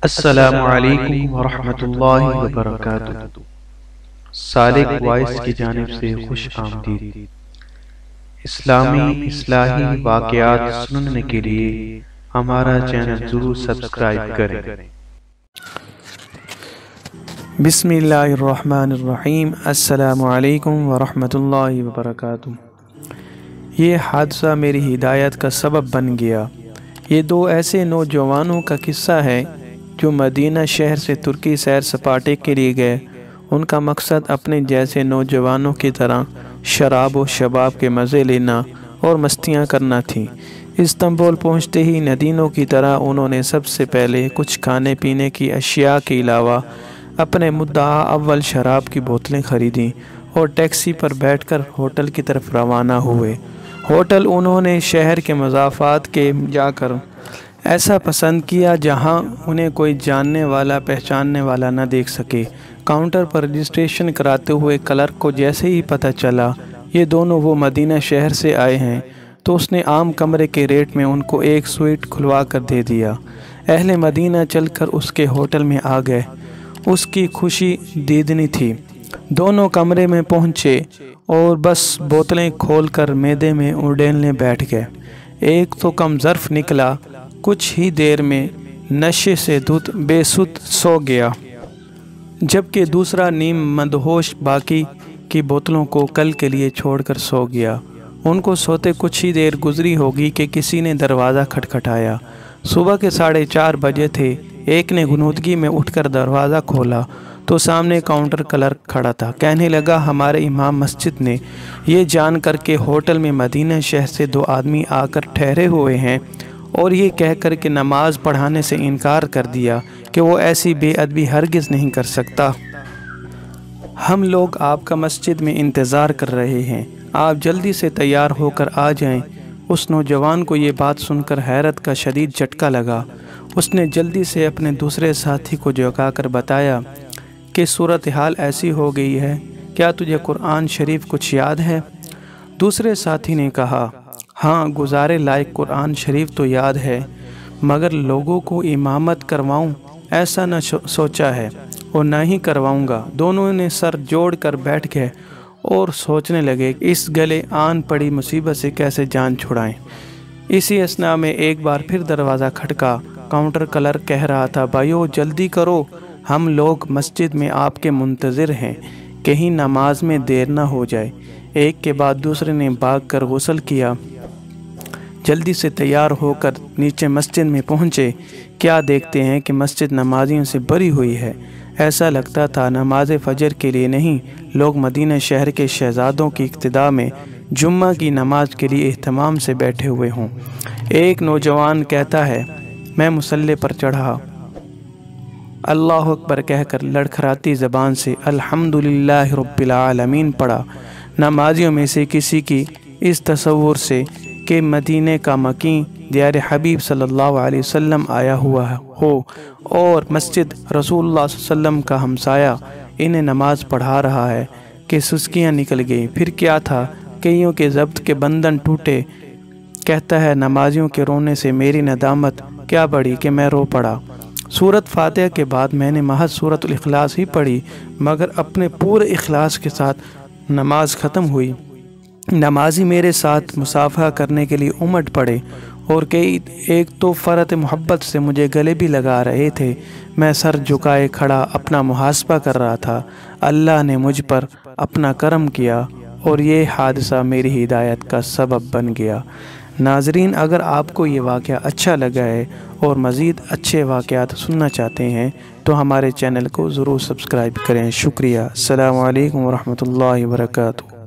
السلام علیکم ورحمۃ اللہ وبرکاتہ۔ سالک وائس کی جانب سے خوش آمدید۔ اسلامی اصلاحی واقعات سننے کے لیے ہمارا چینل ضرور سبسکرائب کریں۔ بسم اللہ الرحمن الرحیم۔ السلام علیکم ورحمۃ اللہ وبرکاتہ۔ یہ حادثہ میری ہدایت کا سبب بن گیا۔ یہ دو ایسے نوجوانوں کا قصہ ہے جو مدینہ شہر سے ترکی سیر سپاٹے کے لیے گئے۔ ان کا مقصد اپنے جیسے نوجوانوں کی طرح شراب و شباب کے مزے لینا اور مستیاں کرنا تھیں۔ استنبول پہنچتے ہی ندینوں کی طرح انہوں نے سب سے پہلے کچھ کھانے پینے کی اشیاء کے علاوہ اپنے مدعا اول شراب کی بوتلیں خریدیں اور ٹیکسی پر بیٹھ کر ہوٹل کی طرف روانہ ہوئے۔ ہوٹل انہوں نے شہر کے مضافات کے جا کر ایسا پسند کیا جہاں انہیں کوئی جاننے والا پہچاننے والا نہ دیکھ سکے۔ کاؤنٹر پر رجسٹریشن کراتے ہوئے کلرک کو جیسے ہی پتہ چلا یہ دونوں وہ مدینہ شہر سے آئے ہیں تو اس نے عام کمرے کے ریٹ میں ان کو ایک سویٹ کھلوا کر دے دیا۔ اہل مدینہ چل کر اس کے ہوٹل میں آ گئے۔ اس کی خوشی دیدنی تھی۔ دونوں کمرے میں پہنچے اور بس بوتلیں کھول کر میدے میں اڈیلنے بیٹھ گئے۔ ایک تو کم ظرف نکلا، کچھ ہی دیر میں نشے سے دھت بے سدھ سو گیا، جبکہ دوسرا نیم مدہوش باقی کی بوتلوں کو کل کے لیے چھوڑ کر سو گیا۔ ان کو سوتے کچھ ہی دیر گزری ہوگی کہ کسی نے دروازہ کھٹکھٹایا۔ صبح کے 4:30 بجے تھے۔ ایک نے غنودگی میں اٹھ کر دروازہ کھولا تو سامنے کاؤنٹر کلرک کھڑا تھا۔ کہنے لگا ہمارے امام مسجد نے یہ جان کر کے ہوٹل میں مدینہ شہر سے 2 آدمی آ کر ٹھہرے ہوئے ہیں اور یہ کہہ کر کہ نماز پڑھانے سے انکار کر دیا کہ وہ ایسی بے ادبی ہرگز نہیں کر سکتا۔ ہم لوگ آپ کا مسجد میں انتظار کر رہے ہیں، آپ جلدی سے تیار ہو کر آ جائیں۔ اس نوجوان کو یہ بات سن کر حیرت کا شدید جھٹکا لگا۔ اس نے جلدی سے اپنے دوسرے ساتھی کو جگا کر بتایا کہ صورتحال ایسی ہو گئی ہے، کیا تجھے قرآن شریف کچھ یاد ہے؟ دوسرے ساتھی نے کہا ہاں، گزارے لائق قرآن شریف تو یاد ہے، مگر لوگوں کو امامت کرواؤں ایسا نہ سوچا ہے اور نہ ہی کرواؤں گا۔ دونوں نے سر جوڑ کر بیٹھ گئے اور سوچنے لگے اس گلے آن پڑی مصیبت سے کیسے جان چھڑائیں۔ اسی اثناء میں ایک بار پھر دروازہ کھٹکا۔ کاؤنٹر کلرک کہہ رہا تھا بھائیو جلدی کرو، ہم لوگ مسجد میں آپ کے منتظر ہیں، کہیں نماز میں دیر نہ ہو جائے۔ ایک کے بعد دوسرے نے بھاگ کر غسل کیا، جلدی سے تیار ہو کر نیچے مسجد میں پہنچے۔ کیا دیکھتے ہیں کہ مسجد نمازیوں سے بھری ہوئی ہے۔ ایسا لگتا تھا نماز فجر کے لیے نہیں، لوگ مدینہ شہر کے شہزادوں کی اقتداء میں جمعہ کی نماز کے لیے اہتمام سے بیٹھے ہوئے ہوں۔ ایک نوجوان کہتا ہے میں مصلی پر چڑھا، اللہ اکبر کہہ کر لڑکھڑاتی زبان سے الحمدللہ رب العالمین پڑھا۔ نمازیوں میں سے کسی کی اس تصور سے کہ مدینے کا مکیں دیار حبیب صلی اللہ علیہ وسلم آیا ہوا ہو اور مسجد رسول اللہ صلی اللہ علیہ وسلم کا ہمسایہ انہیں نماز پڑھا رہا ہے کہ سسکیاں نکل گئیں۔ پھر کیا تھا، کئیوں کے ضبط کے بندھن ٹوٹے۔ کہتا ہے نمازیوں کے رونے سے میری ندامت کیا بڑھی کہ میں رو پڑا۔ سورت فاتحہ کے بعد میں نے محض سورت الاخلاص ہی پڑھی، مگر اپنے پورے اخلاص کے ساتھ نماز ختم ہوئی۔ نمازی میرے ساتھ مصافحہ کرنے کے لیے امٹ پڑے اور ایک تو فرط محبت سے مجھے گلے بھی لگا رہے تھے۔ میں سر جھکائے کھڑا اپنا محاسبہ کر رہا تھا۔ اللہ نے مجھ پر اپنا کرم کیا اور یہ حادثہ میری ہدایت کا سبب بن گیا۔ ناظرین، اگر آپ کو یہ واقعہ اچھا لگا ہے اور مزید اچھے واقعات سننا چاہتے ہیں تو ہمارے چینل کو ضرور سبسکرائب کریں۔ شکریہ۔ السلام علیکم ورحمۃ اللہ وبرکاتہ۔